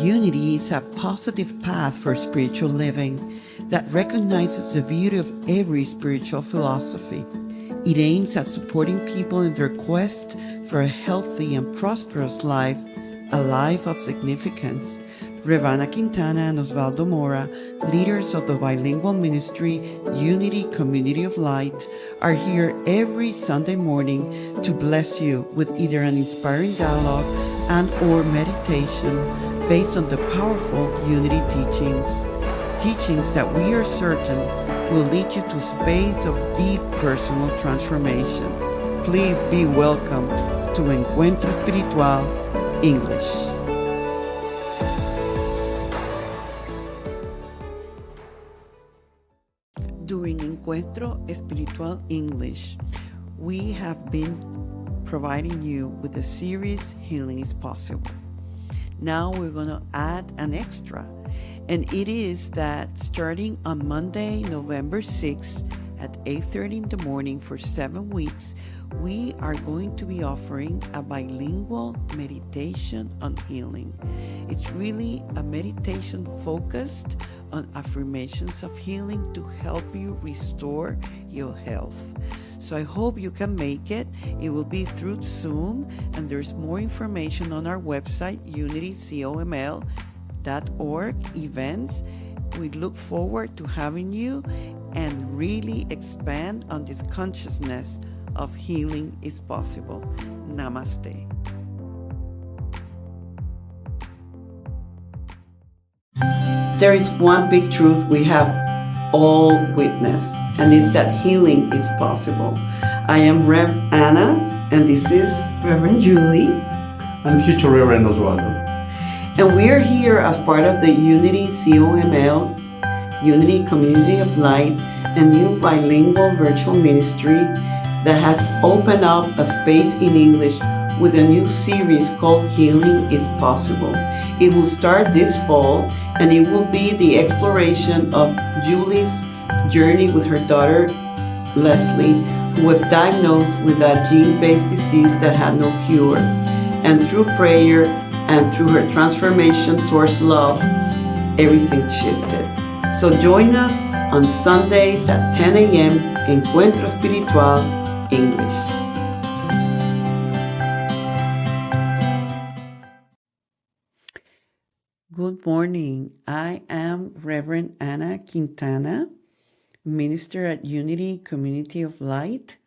Unity is a positive path for spiritual living that recognizes the beauty of every spiritual philosophy. It aims at supporting people in their quest for a healthy and prosperous life, a life of significance. Revana Quintana and Osvaldo Mora, leaders of the bilingual ministry Unity Community of Light, are here every Sunday morning to bless you with either an inspiring dialogue and or meditation based on the powerful Unity teachings that we are certain will lead you to a space of deep personal transformation. Please be welcome to Encuentro Espiritual English. During Encuentro Espiritual English, we have been providing you with the series Healing is Possible. Now we're going to add an extra, and it is that starting on Monday, November 6th at 8:30 in the morning for 7 weeks, we are going to be offering a bilingual meditation on healing. It's really a meditation focused on affirmations of healing to help you restore your health. So I hope you can make it. It will be through Zoom, and there's more information on our website, unitycoml.org events. We look forward to having you and really expand on this consciousness of healing is possible. Namaste. There is one big truth we have all witnessed, and it's that healing is possible. I am Rev Anna, and this is Reverend Julie. And future Reverend Osvaldo. And we are here as part of the Unity COML, Unity Community of Light, a new bilingual virtual ministry that has opened up a space in English with a new series called Healing is Possible. It will start this fall, and it will be the exploration of Julie's journey with her daughter, Leslie, who was diagnosed with a gene-based disease that had no cure. And through prayer and through her transformation towards love, everything shifted. So join us on Sundays at 10 a.m. Encuentro Espiritual English. Good morning. I am Reverend Anna Quintana, minister at Unity Community of Light.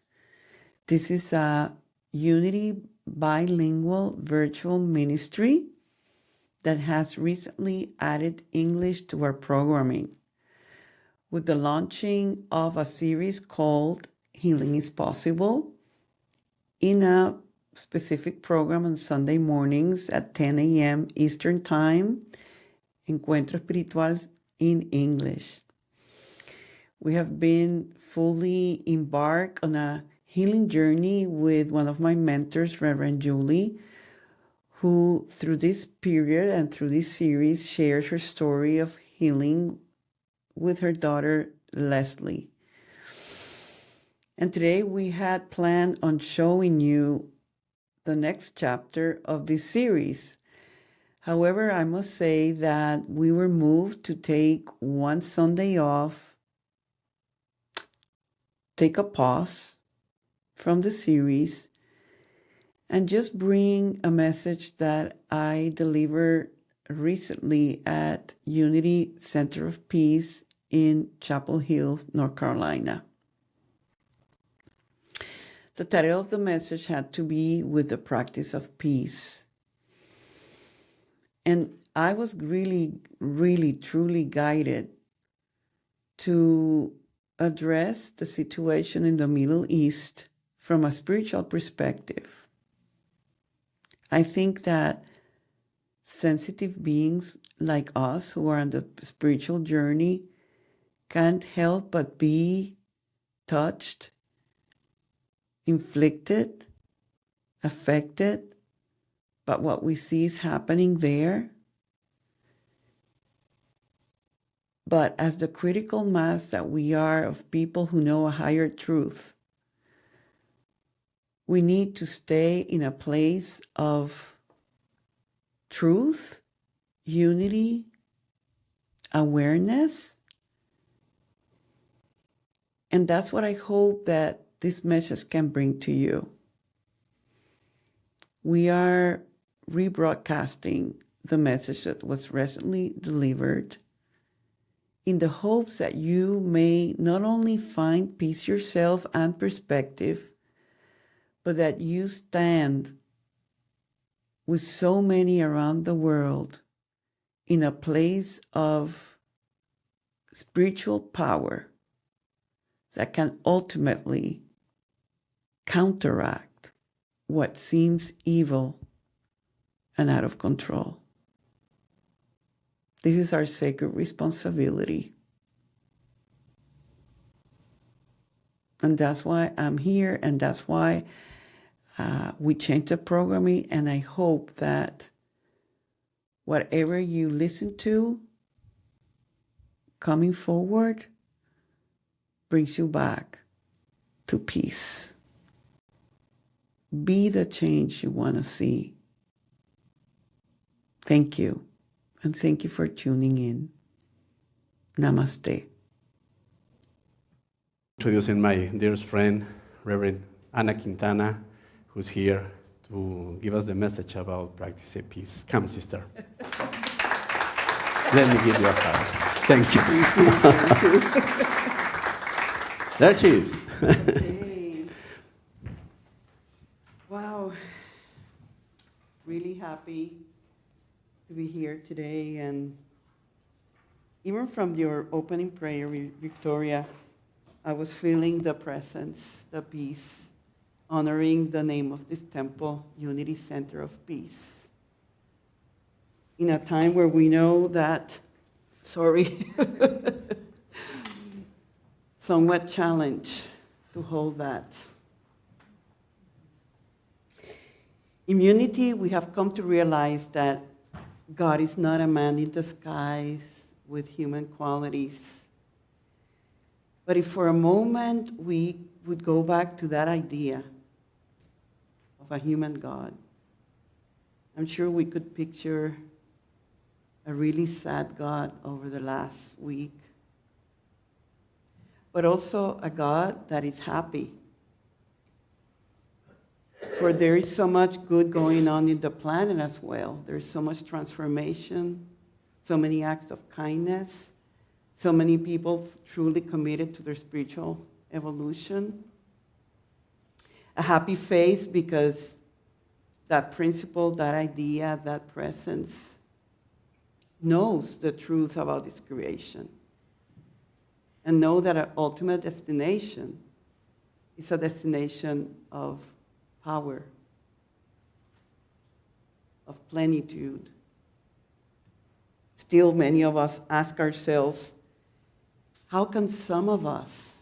This is a Unity bilingual virtual ministry that has recently added English to our programming with the launching of a series called Healing is Possible in a specific program on Sunday mornings at 10 a.m. Eastern Time, Encuentro Espiritual in English. We have been fully embarked on a healing journey with one of my mentors, Reverend Julie, who through this period and through this series shares her story of healing with her daughter, Leslie. And today we had planned on showing you the next chapter of this series. However, I must say that we were moved to take one Sunday off, take a pause from the series, and just bring a message that I delivered recently at Unity Center of Peace in Chapel Hill, North Carolina. The title of the message had to be with the practice of peace. And I was really, truly guided to address the situation in the Middle East from a spiritual perspective. I think that sensitive beings like us who are on the spiritual journey can't help but be touched, inflicted, affected by what we see is happening there. But as the critical mass that we are of people who know a higher truth, we need to stay in a place of truth, unity, awareness. And that's what I hope that this message can bring to you. We are rebroadcasting the message that was recently delivered in the hopes that you may not only find peace yourself and perspective, but that you stand with so many around the world in a place of spiritual power that can ultimately counteract what seems evil and out of control. This is our sacred responsibility. And that's why I'm here, and that's why we changed the programming, and I hope that whatever you listen to coming forward brings you back to peace. Be the change you want to see. Thank you, and thank you for tuning in. Namaste. Introducing my dearest friend, Reverend Ana Quintana, who's here to give us the message about practicing peace. Come, sister. Let me give you a hug. Thank you. There she is. Hey. Wow. Really happy to be here today. And even from your opening prayer, Victoria, I was feeling the presence, the peace, honoring the name of this temple, Unity Center of Peace. In a time where we know that, somewhat challenged to hold that. In unity, we have come to realize that God is not a man in disguise with human qualities. But if for a moment we would go back to that idea of a human God, I'm sure we could picture a really sad God over the last week, but also a God that is happy. For there is so much good going on in the planet as well. There's so much transformation, so many acts of kindness, so many people truly committed to their spiritual evolution. A happy face because that principle, that idea, that presence knows the truth about this creation and know that our ultimate destination is a destination of power, of plenitude. Still, many of us ask ourselves, how can some of us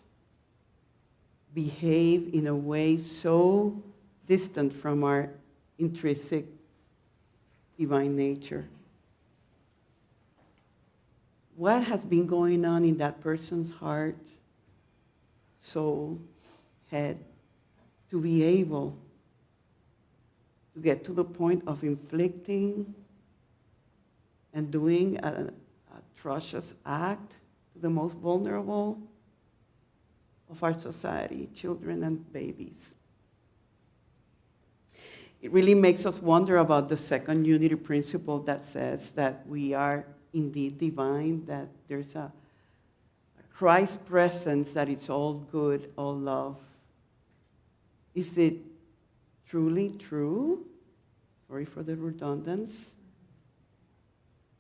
behave in a way so distant from our intrinsic divine nature? What has been going on in that person's heart, soul, head, to be able to get to the point of inflicting and doing a atrocious act to the most vulnerable of our society, children and babies? It really makes us wonder about the second unity principle that says that we are indeed divine, that there's a Christ presence, that it's all good, all love. Is it truly true? Sorry for the redundance.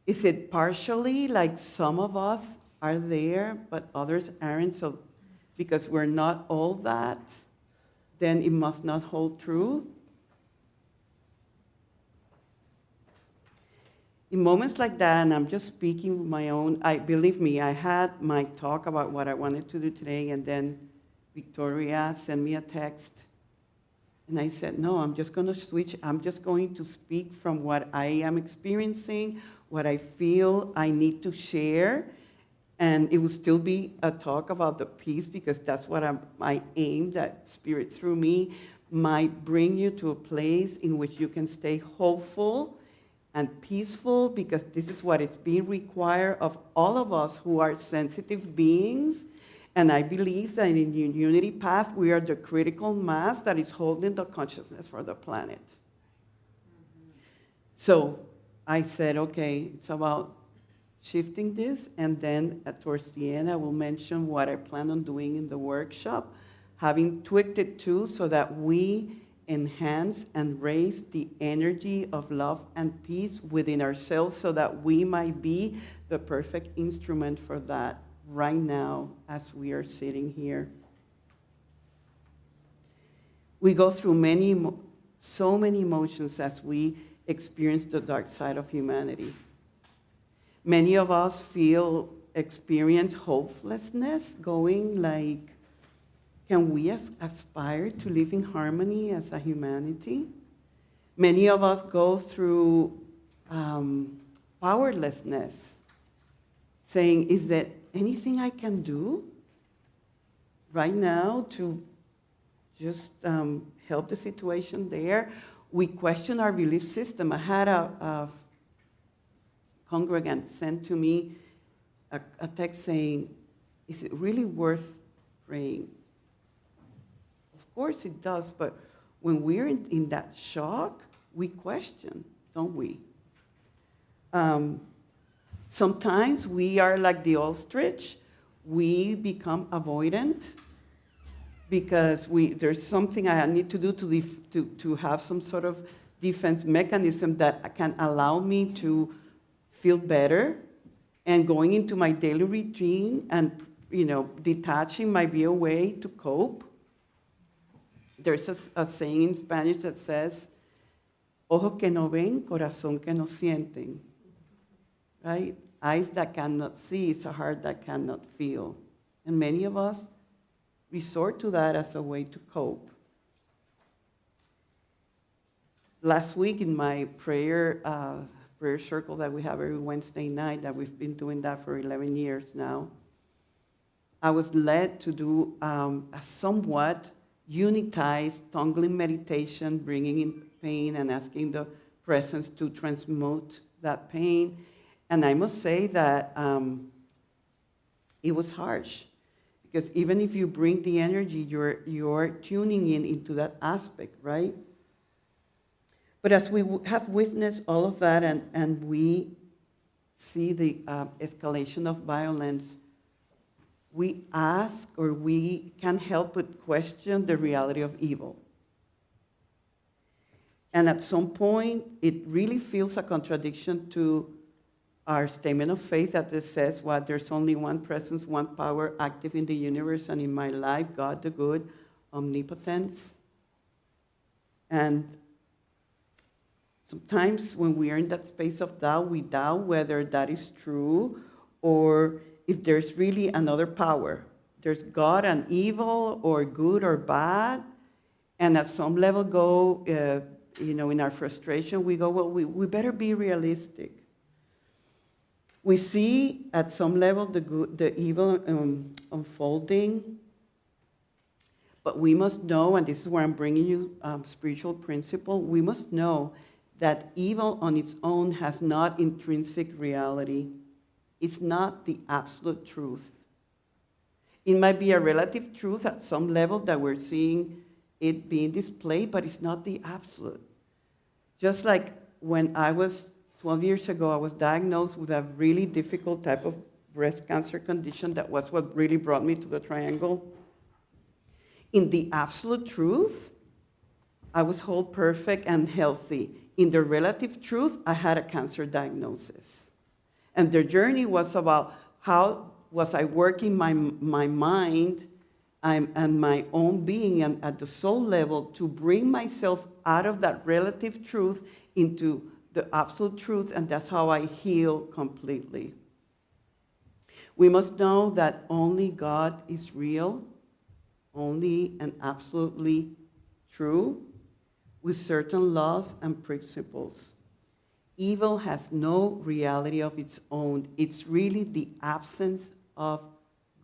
Is it partially, like some of us are there, but others aren't? So because we're not all that, then it must not hold true? In moments like that, and I'm just speaking with my own, believe me, I had my talk about what I wanted to do today, and then Victoria sent me a text, and I said, no, I'm just going to switch. I'm just going to speak from what I am experiencing, what I feel I need to share, and it will still be a talk about the peace, because that's what I aim, that Spirit through me might bring you to a place in which you can stay hopeful and peaceful, because this is what it's being required of all of us who are sensitive beings. And I believe that in the unity path, we are the critical mass that is holding the consciousness for the planet. So I said, okay, it's about shifting this, and then towards the end, I will mention what I plan on doing in the workshop, having tweaked it too, so that we enhance and raise the energy of love and peace within ourselves, so that we might be the perfect instrument for that right now as we are sitting here. We go through so many emotions as we experience the dark side of humanity. Many of us experience hopelessness, going like, can we aspire to live in harmony as a humanity? Many of us go through powerlessness, saying, is there anything I can do right now to just help the situation there? We question our belief system. I had a congregant send to me a text saying, is it really worth praying? Of course it does, but when we're in that shock, we question, don't we? Sometimes we are like the ostrich. We become avoidant because there's something I need to do to have some sort of defense mechanism that can allow me to feel better, and going into my daily routine and detaching might be a way to cope. There's a saying in Spanish that says, ojos que no ven, corazón que no sienten. Right? Eyes that cannot see, it's a heart that cannot feel. And many of us resort to that as a way to cope. Last week in my prayer circle that we have every Wednesday night, that we've been doing that for 11 years now, I was led to do a somewhat unitized tongue meditation, bringing in pain and asking the presence to transmute that pain. And I must say that it was harsh, because even if you bring the energy, you're tuning into that aspect, right? But as we have witnessed all of that, and we see the escalation of violence, we ask, or we can't help but question the reality of evil. And at some point, it really feels a contradiction to our statement of faith that it says, there's only one presence, one power active in the universe and in my life, God the good, omnipotence. And sometimes when we are in that space of doubt, we doubt whether that is true, or if there's really another power. There's God and evil, or good or bad. And at some level in our frustration, we go, well, we better be realistic. We see at some level the evil unfolding, but we must know, and this is where I'm bringing you spiritual principle, we must know that evil on its own has not intrinsic reality. It's not the absolute truth. It might be a relative truth at some level that we're seeing it being displayed, but it's not the absolute. Just like when I was 12 years ago, I was diagnosed with a really difficult type of breast cancer condition. That was what really brought me to the triangle. In the absolute truth, I was whole, perfect, and healthy. In the relative truth, I had a cancer diagnosis. And the journey was about how was I working my mind and my own being and at the soul level to bring myself out of that relative truth into the absolute truth, and that's how I heal completely. We must know that only God is real, only and absolutely true, with certain laws and principles. Evil has no reality of its own. It's really the absence of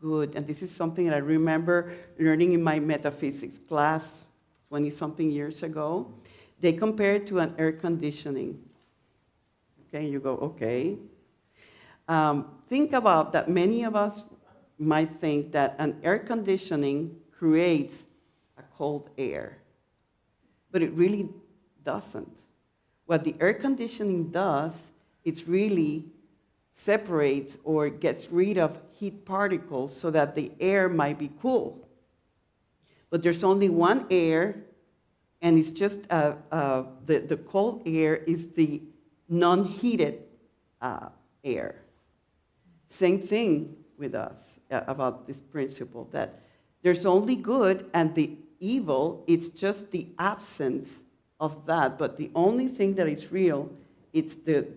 good. And this is something that I remember learning in my metaphysics class 20-something years ago. They compared it to an air conditioning. Okay, you go, okay. Think about that. Many of us might think that an air conditioning creates a cold air, but it really doesn't. What the air conditioning does, it really separates or gets rid of heat particles so that the air might be cool. But there's only one air, and it's just the cold air is the non-heated air. Same thing with us about this principle, that there's only good and the evil, it's just the absence of that. But the only thing that is real, it's the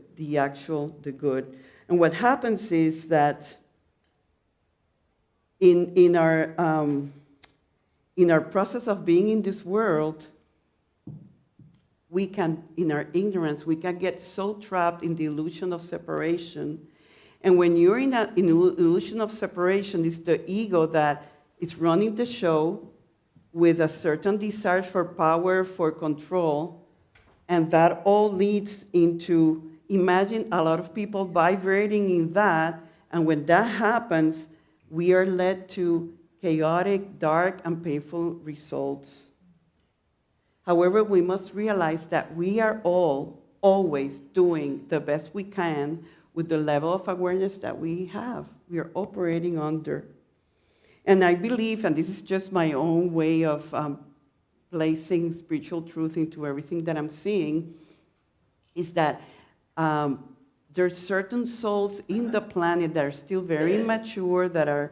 good. And what happens is that in our process of being in this world, we can, in our ignorance, we can get so trapped in the illusion of separation. And when you're in an illusion of separation, it's the ego that is running the show with a certain desire for power, for control, and that all leads into, imagine a lot of people vibrating in that, and when that happens, we are led to chaotic, dark, and painful results. However, we must realize that we are all always doing the best we can with the level of awareness that we have, we are operating under. And I believe, and this is just my own way of placing spiritual truth into everything that I'm seeing, is that there's certain souls in the planet that are still very immature, that are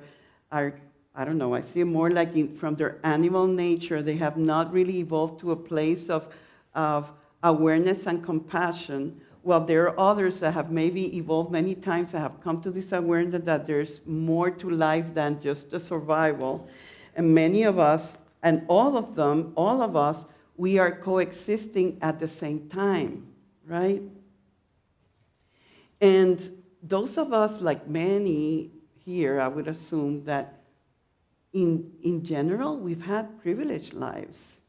I don't know, I see it more like from their animal nature. They have not really evolved to a place of awareness and compassion. While there are others that have maybe evolved many times, that have come to this awareness that there's more to life than just the survival. And many of us, and all of us, we are coexisting at the same time, right? And those of us, like many here, I would assume that in general, we've had privileged lives.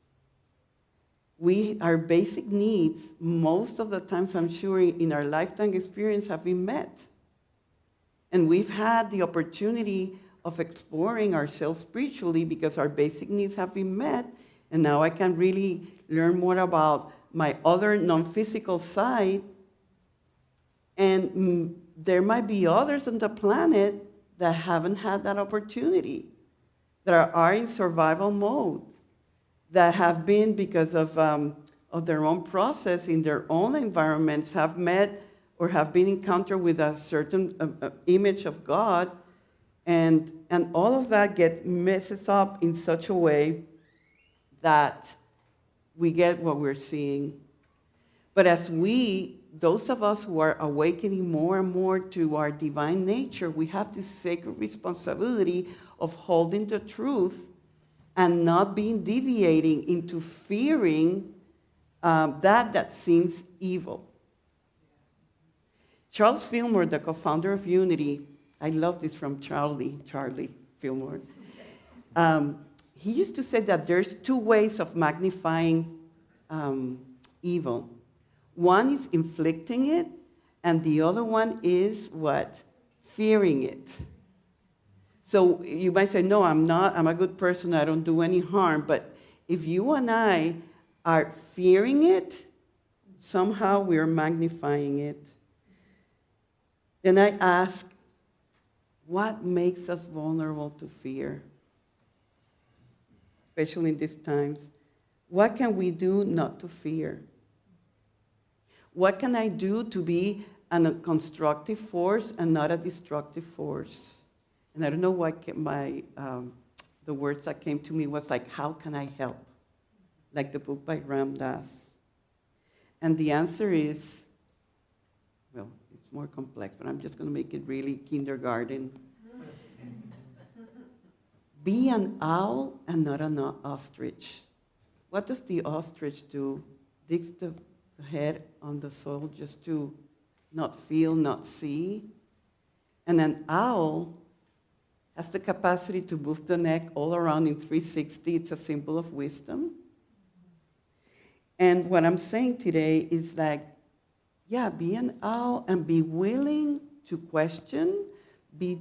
Our basic needs, most of the times, I'm sure, in our lifetime experience have been met. And we've had the opportunity of exploring ourselves spiritually because our basic needs have been met. And now I can really learn more about my other non-physical side. And there might be others on the planet that haven't had that opportunity, that are in survival mode, that have been, because of their own process in their own environments, have met or have been encountered with a certain image of God, and all of that messes up in such a way that we get what we're seeing. But as those of us who are awakening more and more to our divine nature, we have this sacred responsibility of holding the truth and not being deviating into fearing that seems evil. Charles Fillmore, the co-founder of Unity, I love this from Charlie Fillmore. He used to say that there's two ways of magnifying evil. One is inflicting it, and the other one is what? Fearing it. So you might say, no, I'm a good person, I don't do any harm. But if you and I are fearing it, somehow we're magnifying it. Then I ask, what makes us vulnerable to fear? Especially in these times. What can we do not to fear? What can I do to be a constructive force and not a destructive force? And I don't know why the words that came to me was like, how can I help? Like the book by Ram Dass. And the answer is, well, it's more complex, but I'm just going to make it really kindergarten. Be an owl and not an ostrich. What does the ostrich do? Digs the head on the soil just to not feel, not see. And an owl has the capacity to move the neck all around in 360. It's a symbol of wisdom. And what I'm saying today is that yeah, be an owl and be willing to question, be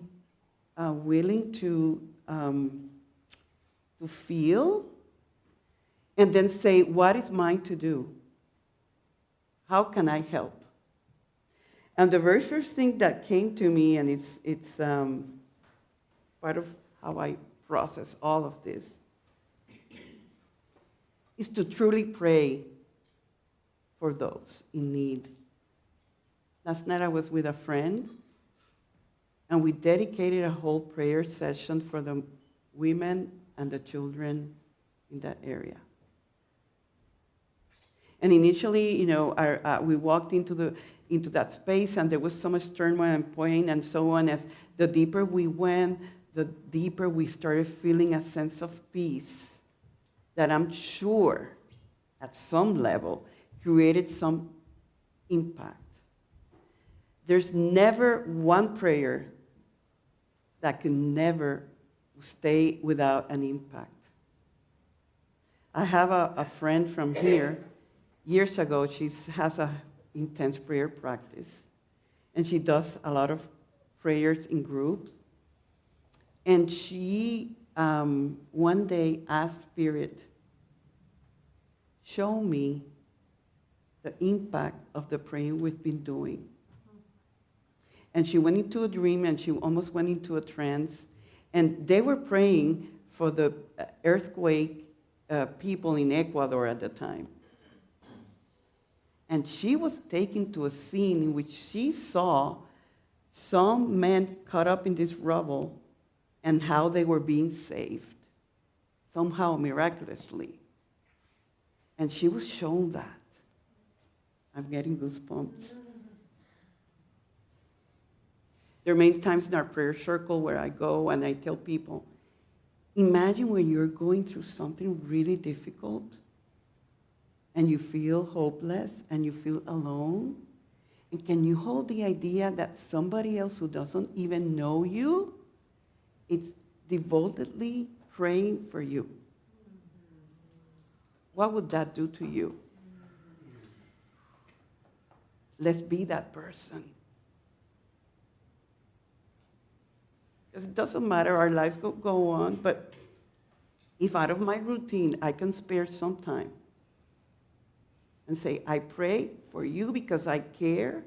willing to feel, and then say, what is mine to do? How can I help? And the very first thing that came to me, and it's part of how I process all of this, is to truly pray for those in need. Last night I was with a friend, and we dedicated a whole prayer session for the women and the children in that area. And initially, we walked into that space, and there was so much turmoil and pain and so on. As the deeper we went, the deeper we started feeling a sense of peace that I'm sure, at some level, created some impact. There's never one prayer that can never stay without an impact. I have a friend from here. Years ago, she has an intense prayer practice, and she does a lot of prayers in groups. And she one day asked Spirit, show me the impact of the praying we've been doing. And she went into a dream, and she almost went into a trance. And they were praying for the earthquake people in Ecuador at the time. And she was taken to a scene in which she saw some men caught up in this rubble and how they were being saved, somehow miraculously. And she was shown that. I'm getting goosebumps. There are many times in our prayer circle where I go and I tell people, imagine when you're going through something really difficult and you feel hopeless and you feel alone. And can you hold the idea that somebody else who doesn't even know you is devotedly praying for you? What would that do to you? Let's be that person. Because it doesn't matter, our lives go on, but if out of my routine I can spare some time and say, I pray for you because I care,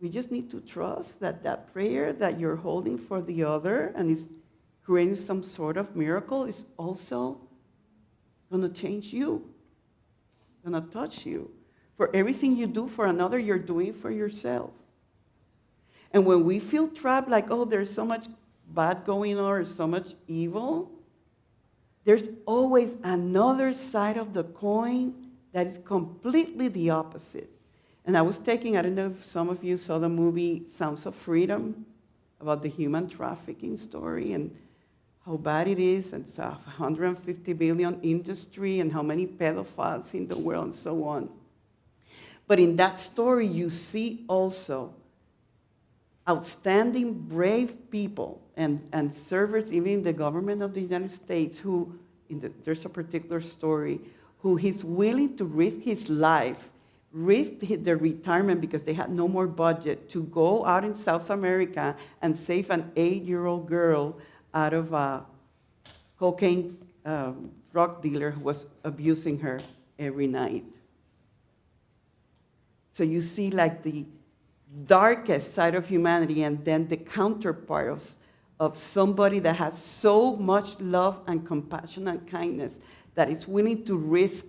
we just need to trust that that prayer that you're holding for the other and is creating some sort of miracle is also going to change you, going to touch you. For everything you do for another, you're doing for yourself. And when we feel trapped, like, oh, there's so much bad going on or so much evil, there's always another side of the coin that is completely the opposite. And I was I don't know if some of you saw the movie Sounds of Freedom about the human trafficking story and how bad it is, and it's a 150 billion industry and how many pedophiles in the world and so on. But in that story, you see also outstanding, brave people and servers, even in the government of the United States, who, there's a particular story, who he's willing to risk his life, risk their retirement because they had no more budget, to go out in South America and save an 8-year-old girl out of a cocaine drug dealer who was abusing her every night. So you see like the darkest side of humanity, and then the counterpart of somebody that has so much love and compassion and kindness that is willing to risk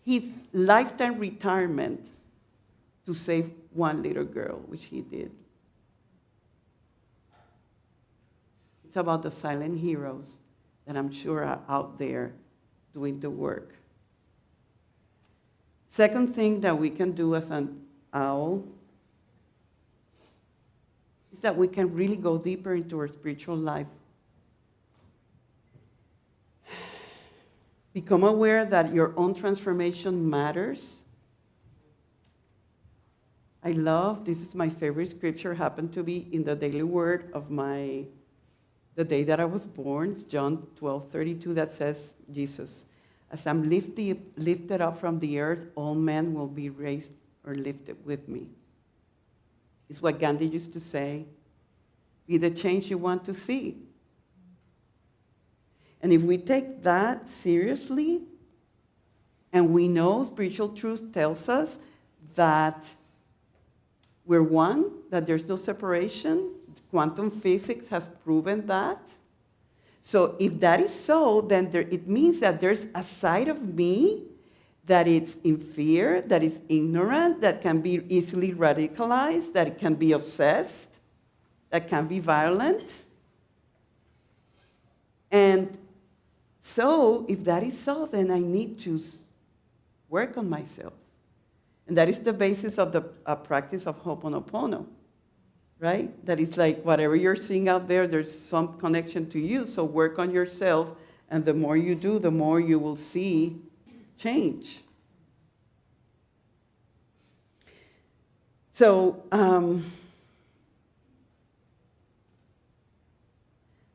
his lifetime retirement to save one little girl, which he did. It's about the silent heroes that I'm sure are out there doing the work. Second thing that we can do as an owl is that we can really go deeper into our spiritual life. Become aware that your own transformation matters. I love, this is my favorite scripture, happened to be in the daily word of the day that I was born, John 12:32, that says, Jesus, as I'm lifted up from the earth, all men will be raised or lift it with me. It's what Gandhi used to say, be the change you want to see. And if we take that seriously, and we know spiritual truth tells us that we're one, that there's no separation, quantum physics has proven that. So if that is so, then it means that there's a side of me that is in fear, that is ignorant, that can be easily radicalized, that can be obsessed, that can be violent. And so if that is so, then I need to work on myself. And that is the basis of the practice of Ho'oponopono, right? That it's like whatever you're seeing out there, there's some connection to you, so work on yourself, and the more you do, the more you will see change. So,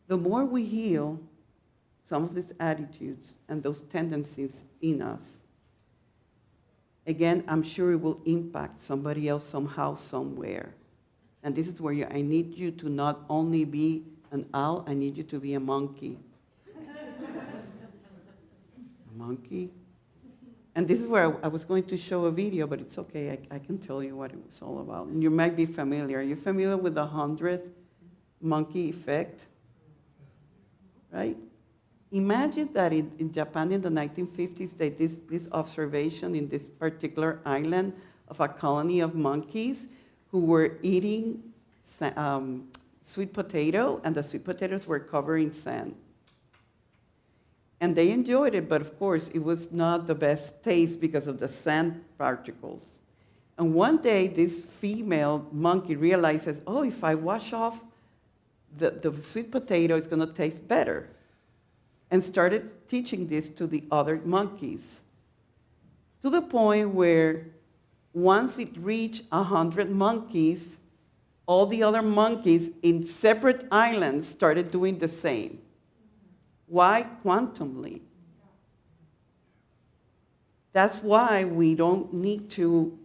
the more we heal some of these attitudes and those tendencies in us, again, I'm sure it will impact somebody else somehow, somewhere. And this is where I need you to not only be an owl, I need you to be a monkey. A monkey? And this is where I was going to show a video, but it's okay, I can tell you what it was all about. And you might be familiar. Are you familiar with the 100th monkey effect? Right? Imagine that in Japan in the 1950s, they did this observation in this particular island of a colony of monkeys who were eating sweet potato, and the sweet potatoes were covered in sand. And they enjoyed it, but of course, it was not the best taste because of the sand particles. And one day, this female monkey realizes, oh, if I wash off the sweet potato, it's going to taste better. And started teaching this to the other monkeys, to the point where once it reached 100 monkeys, all the other monkeys in separate islands started doing the same. Why? Quantumly. That's why we don't need to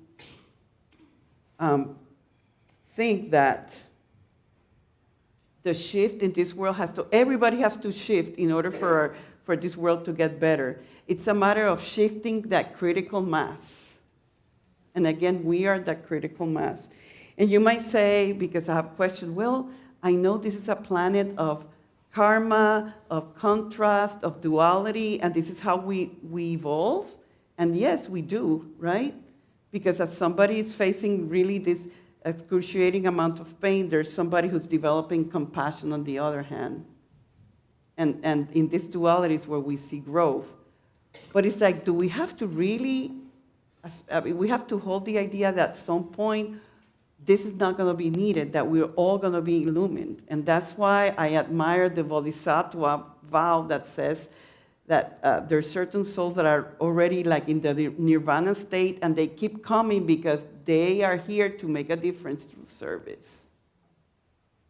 think that the shift in this world everybody has to shift in order for this world to get better. It's a matter of shifting that critical mass. And again, we are that critical mass. And you might say, because I have questions, well, I know this is a planet of karma, of contrast, of duality, and this is how we evolve. And yes, we do, right? Because as somebody is facing really this excruciating amount of pain, there's somebody who's developing compassion on the other hand. And in this duality is where we see growth. But it's like, do we have to really, we have to hold the idea that at some point, this is not going to be needed, that we're all going to be illumined. And that's why I admire the Bodhisattva vow that says that there are certain souls that are already like in the nirvana state, and they keep coming because they are here to make a difference through service,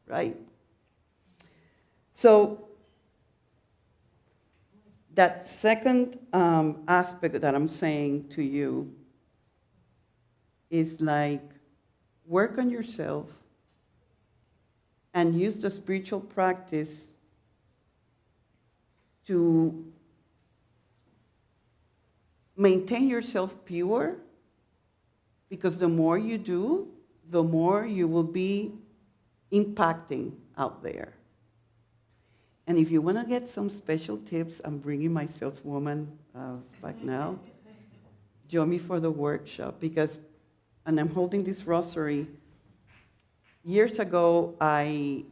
right? So that second aspect that I'm saying to you is like, work on yourself and use the spiritual practice to maintain yourself pure, because the more you do, the more you will be impacting out there. And if you want to get some special tips, I'm bringing my saleswoman back now. Join me for the workshop, because, and I'm holding this rosary. Years ago, I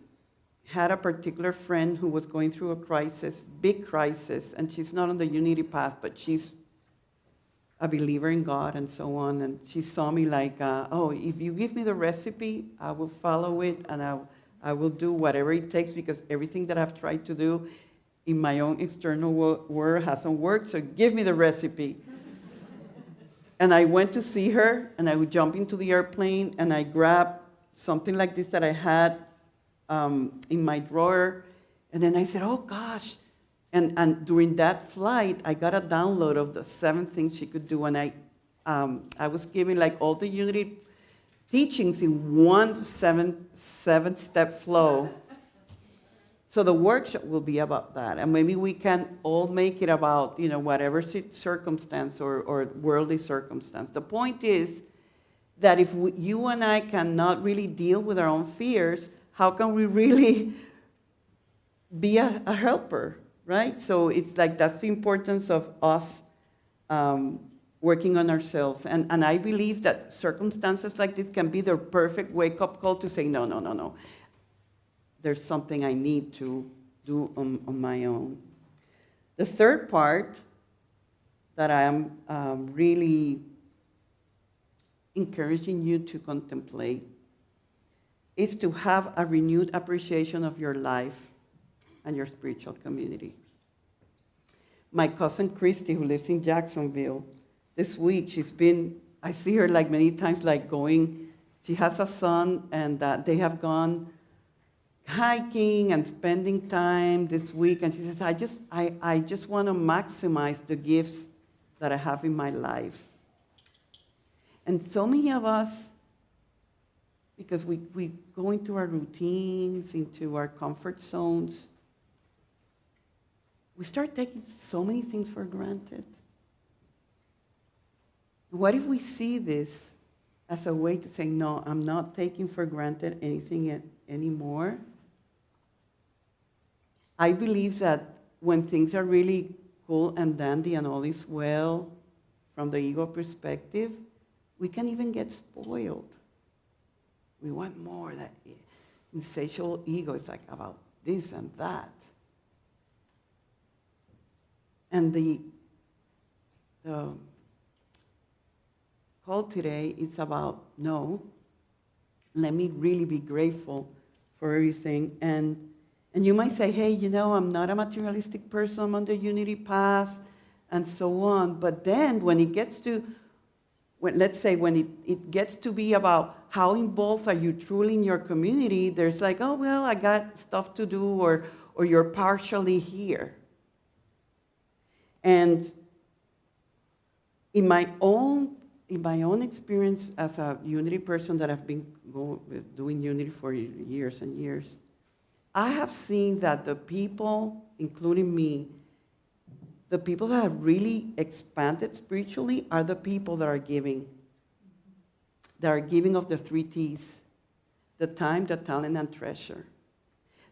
had a particular friend who was going through a crisis, big crisis, and she's not on the unity path, but she's a believer in God and so on. And she saw me like, oh, if you give me the recipe, I will follow it, and I will do whatever it takes, because everything that I've tried to do in my own external world hasn't worked, so give me the recipe. And I went to see her, and I would jump into the airplane, and I grabbed something like this that I had in my drawer, and then I said, oh gosh. And during that flight, I got a download of the 7 things she could do, and I was giving like all the unity teachings in one seven-step flow. So the workshop will be about that, and maybe we can all make it about, whatever circumstance or worldly circumstance. The point is that if you and I cannot really deal with our own fears, how can we really be a helper, right? So it's like that's the importance of us working on ourselves. And I believe that circumstances like this can be the perfect wake-up call to say, no. There's something I need to do on my own. The third part that I am really encouraging you to contemplate is to have a renewed appreciation of your life and your spiritual community. My cousin Christy, who lives in Jacksonville, this week, I see her like many times, like going, she has a son, and they have gone hiking and spending time this week, and she says, I just want to maximize the gifts that I have in my life. And so many of us, because we go into our routines, into our comfort zones, we start taking so many things for granted. What if we see this as a way to say, no, I'm not taking for granted anything anymore? I believe that when things are really cool and dandy and all is well from the ego perspective, we can even get spoiled. We want more. That insatiable ego is like about this and that. And the call today is about, no, let me really be grateful for everything. And you might say, hey, I'm not a materialistic person, I'm on the unity path, and so on. But then when it gets to, let's say when it gets to be about how involved are you truly in your community, there's like, oh, well, I got stuff to do, or you're partially here. And in my own experience as a unity person that I've been doing unity for years and years, I have seen that the people, including me, the people that have really expanded spiritually are the people that are giving. That are giving of the 3 T's: the time, the talent, and treasure.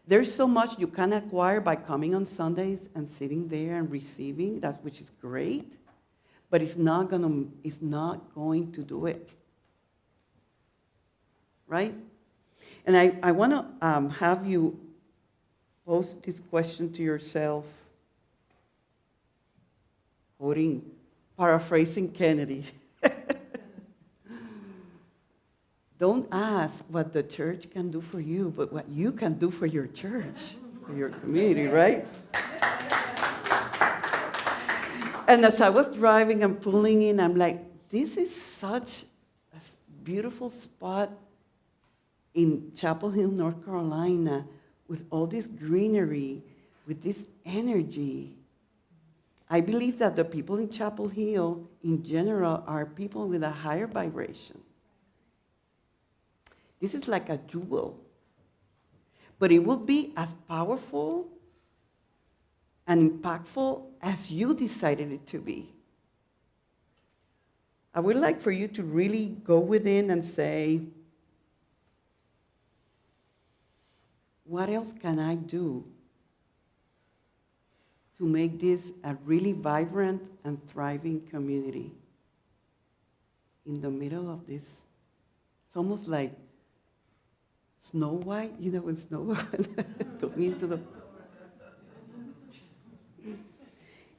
There's so much you can acquire by coming on Sundays and sitting there and receiving, which is great, but it's not going to do it. Right? And I want to have you pose this question to yourself, paraphrasing Kennedy. Don't ask what the church can do for you, but what you can do for your church, for your community, right? And as I was driving and pulling in, I'm like, this is such a beautiful spot in Chapel Hill, North Carolina, with all this greenery, with this energy. I believe that the people in Chapel Hill, in general, are people with a higher vibration. This is like a jewel. But it will be as powerful and impactful as you decided it to be. I would like for you to really go within and say, what else can I do to make this a really vibrant and thriving community in the middle of this? It's almost like Snow White, when Snow White took me into the...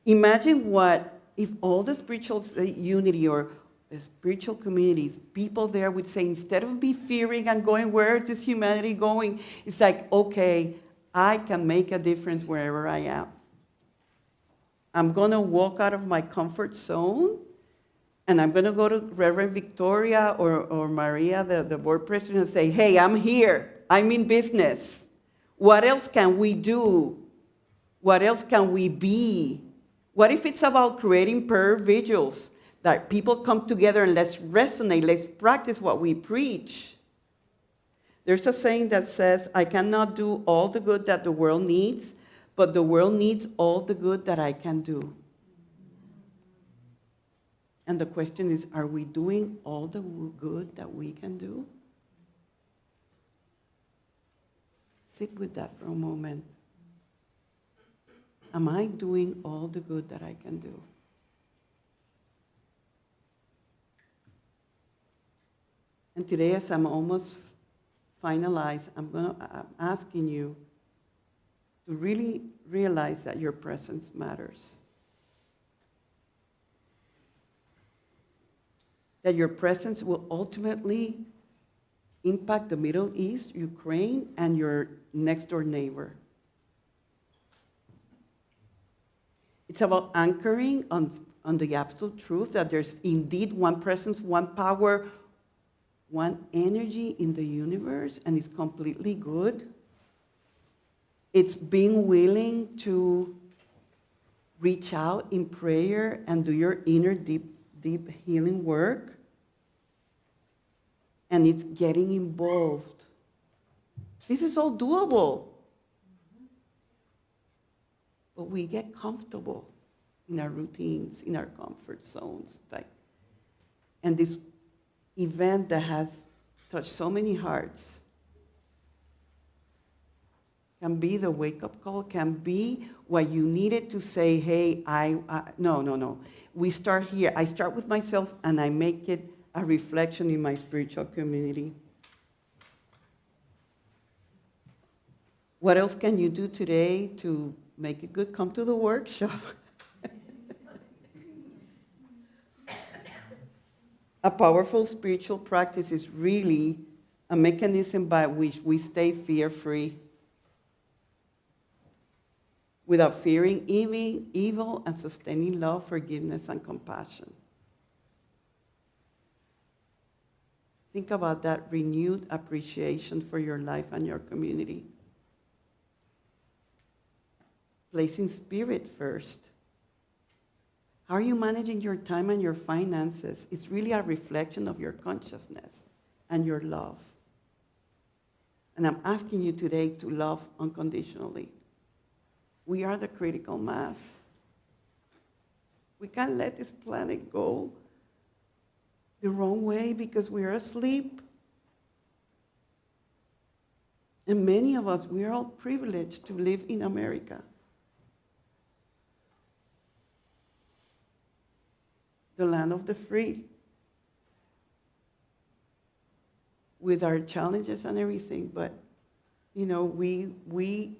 Imagine what if all the spiritual unity or the spiritual communities, people there would say, instead of me fearing and going, where is this humanity going? It's like, okay, I can make a difference wherever I am. I'm going to walk out of my comfort zone, and I'm going to go to Reverend Victoria or Maria, the board president, and say, hey, I'm here. I'm in business. What else can we do? What else can we be? What if it's about creating prayer vigils That people come together and let's resonate, let's practice what we preach. There's a saying that says, I cannot do all the good that the world needs, but the world needs all the good that I can do. And the question is, are we doing all the good that we can do? Sit with that for a moment. Am I doing all the good that I can do? And today, as I'm almost finalized, I'm asking you to really realize that your presence matters. That your presence will ultimately impact the Middle East, Ukraine, and your next door neighbor. It's about anchoring on the absolute truth that there's indeed one presence, one power, one energy in the universe, and it's completely good. It's being willing to reach out in prayer and do your inner deep healing work. And it's getting involved. This is all doable. But we get comfortable in our routines, in our comfort zones. And this event that has touched so many hearts can be the wake-up call, can be what you needed to say, hey, no. We start here. I start with myself, and I make it a reflection in my spiritual community. What else can you do today to make it good? Come to the workshop. A powerful spiritual practice is really a mechanism by which we stay fear-free, without fearing evil and sustaining love, forgiveness, and compassion. Think about that renewed appreciation for your life and your community. Placing spirit first. How are you managing your time and your finances? It's really a reflection of your consciousness and your love. And I'm asking you today to love unconditionally. We are the critical mass. We can't let this planet go the wrong way because we are asleep. And many of us, we are all privileged to live in America. The land of the free. With our challenges and everything, but we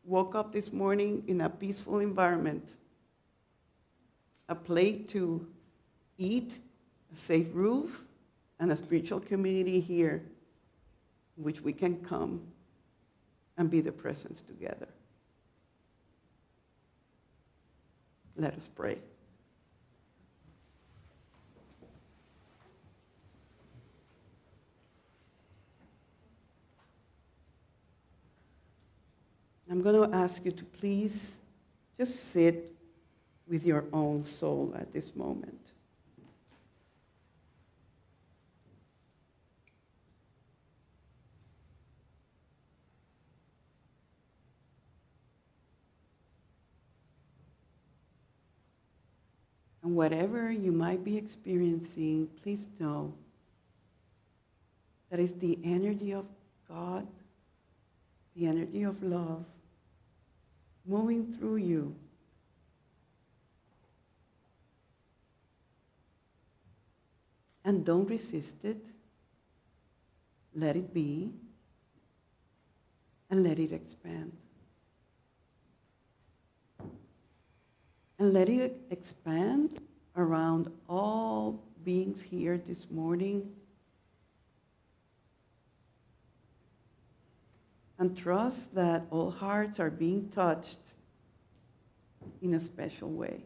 woke up this morning in a peaceful environment, a plate to eat, a safe roof, and a spiritual community here in which we can come and be the presence together. Let us pray. I'm going to ask you to please just sit with your own soul at this moment. And whatever you might be experiencing, please know that it's the energy of God, the energy of love, moving through you. And don't resist it. Let it be. And let it expand. And let it expand around all beings here this morning. And trust that all hearts are being touched in a special way.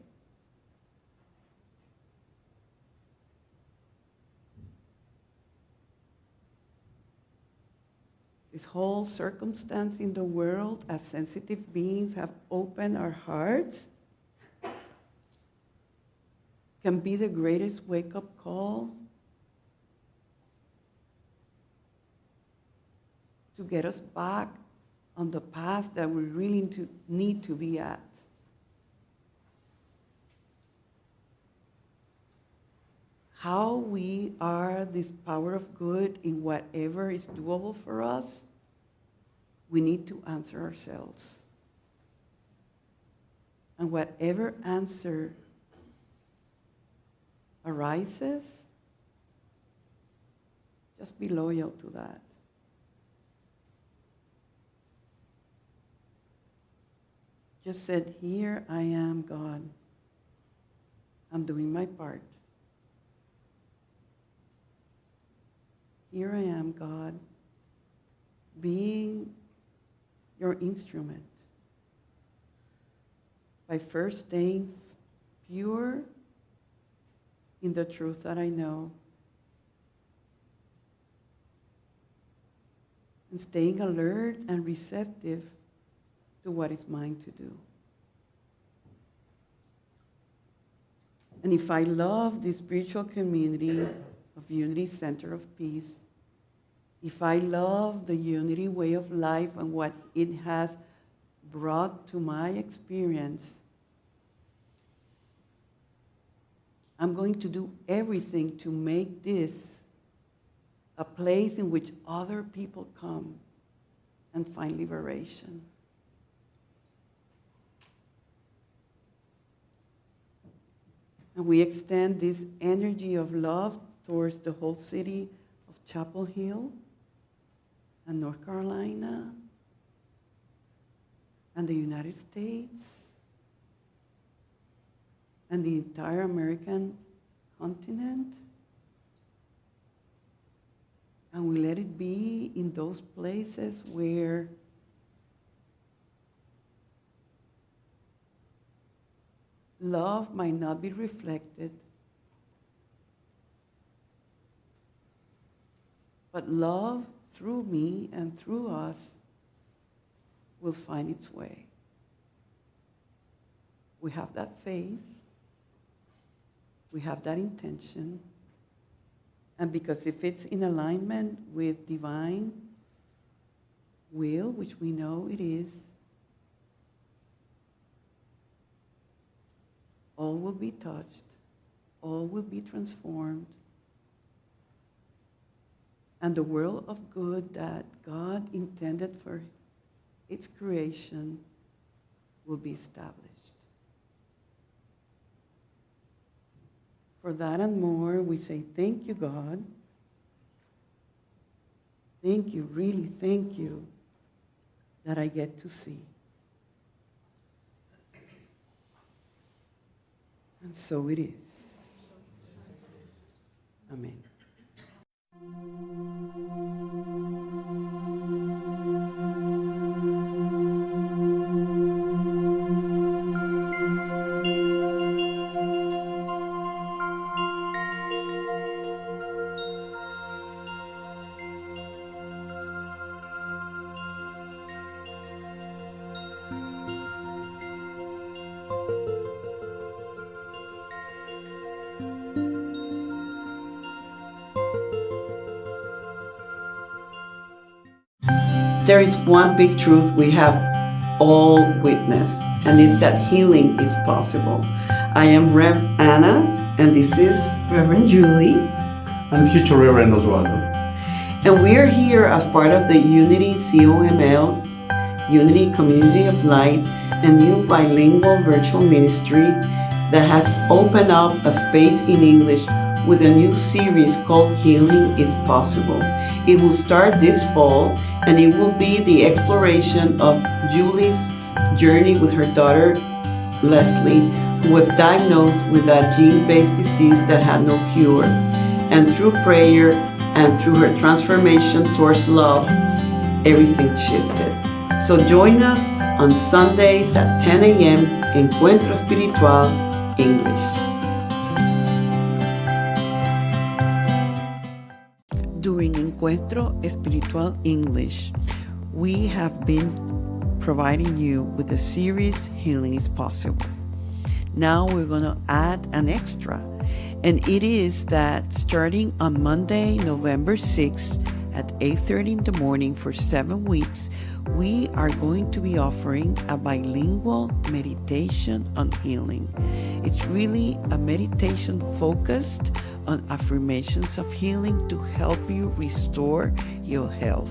This whole circumstance in the world, as sensitive beings, have opened our hearts, can be the greatest wake-up call to get us back on the path that we really need to be at. How we are this power of good in whatever is doable for us, we need to answer ourselves. And whatever answer arises, just be loyal to that. Just said, here I am, God. I'm doing my part. Here I am, God, being your instrument by first staying pure in the truth that I know and staying alert and receptive to what is mine to do. And if I love the spiritual community of Unity Center of Peace, if I love the Unity way of life and what it has brought to my experience, I'm going to do everything to make this a place in which other people come and find liberation. And we extend this energy of love towards the whole city of Chapel Hill and North Carolina and the United States and the entire American continent. And we let it be in those places where love might not be reflected, but love through me and through us will find its way. We have that faith, we have that intention, and because if it's in alignment with divine will, which we know it is, all will be touched, all will be transformed, and the world of good that God intended for its creation will be established. For that and more, we say, thank you, God. Thank you, really thank you, that I get to see. And so it is. Amen. There is one big truth we have all witnessed, and it's that healing is possible. I am Rev Anna, and this is Reverend Julie. And future Reverend Oswaldo. And we are here as part of the Unity COML, Unity Community of Light, a new bilingual virtual ministry that has opened up a space in English with a new series called Healing is Possible. It will start this fall, and it will be the exploration of Julie's journey with her daughter, Leslie, who was diagnosed with a gene-based disease that had no cure. And through prayer and through her transformation towards love, everything shifted. So join us on Sundays at 10 a.m. Encuentro Espiritual English. During Encuentro Espiritual English, we have been providing you with the series Healing is Possible. Now we're going to add an extra, And it is that starting on Monday, November 6th at 8:30 in the morning for 7 weeks, we are going to be offering a bilingual meditation on healing. It's really a meditation focused on affirmations of healing to help you restore your health.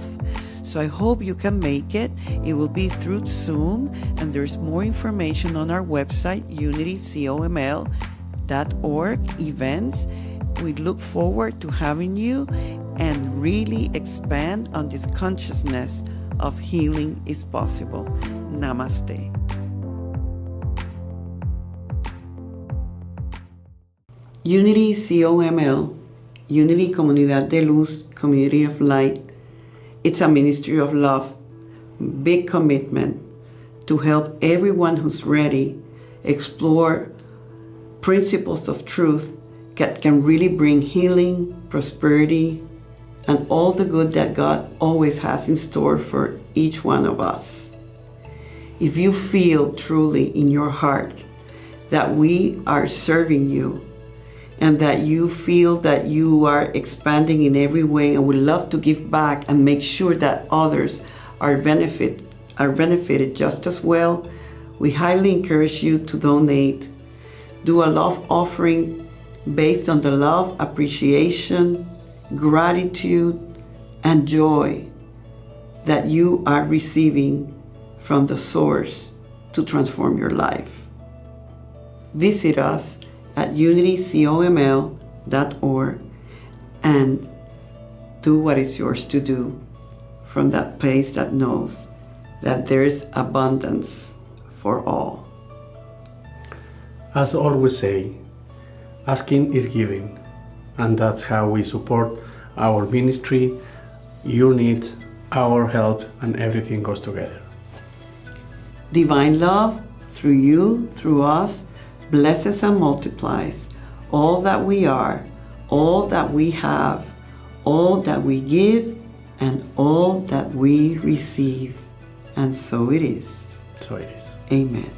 So I hope you can make it. It will be through Zoom, and there's more information on our website, unitycoml.org events. We look forward to having you and really expand on this consciousness of healing is possible. Namaste. Unity COML, Unity Comunidad de Luz, Community of Light. It's a ministry of love, big commitment to help everyone who's ready explore principles of truth that can really bring healing, prosperity, and all the good that God always has in store for each one of us. If you feel truly in your heart that we are serving you and that you feel that you are expanding in every way and would love to give back and make sure that others are benefited just as well, we highly encourage you to donate. Do a love offering based on the love, appreciation, gratitude, and joy that you are receiving from the source to transform your life. Visit us at unitycoml.org and do what is yours to do from that place that knows that there's abundance for all. As always say, asking is giving, and that's how we support our ministry. Your needs, our help, and everything goes together. Divine love, through you, through us, blesses and multiplies all that we are, all that we have, all that we give, and all that we receive. And so it is. So it is. Amen.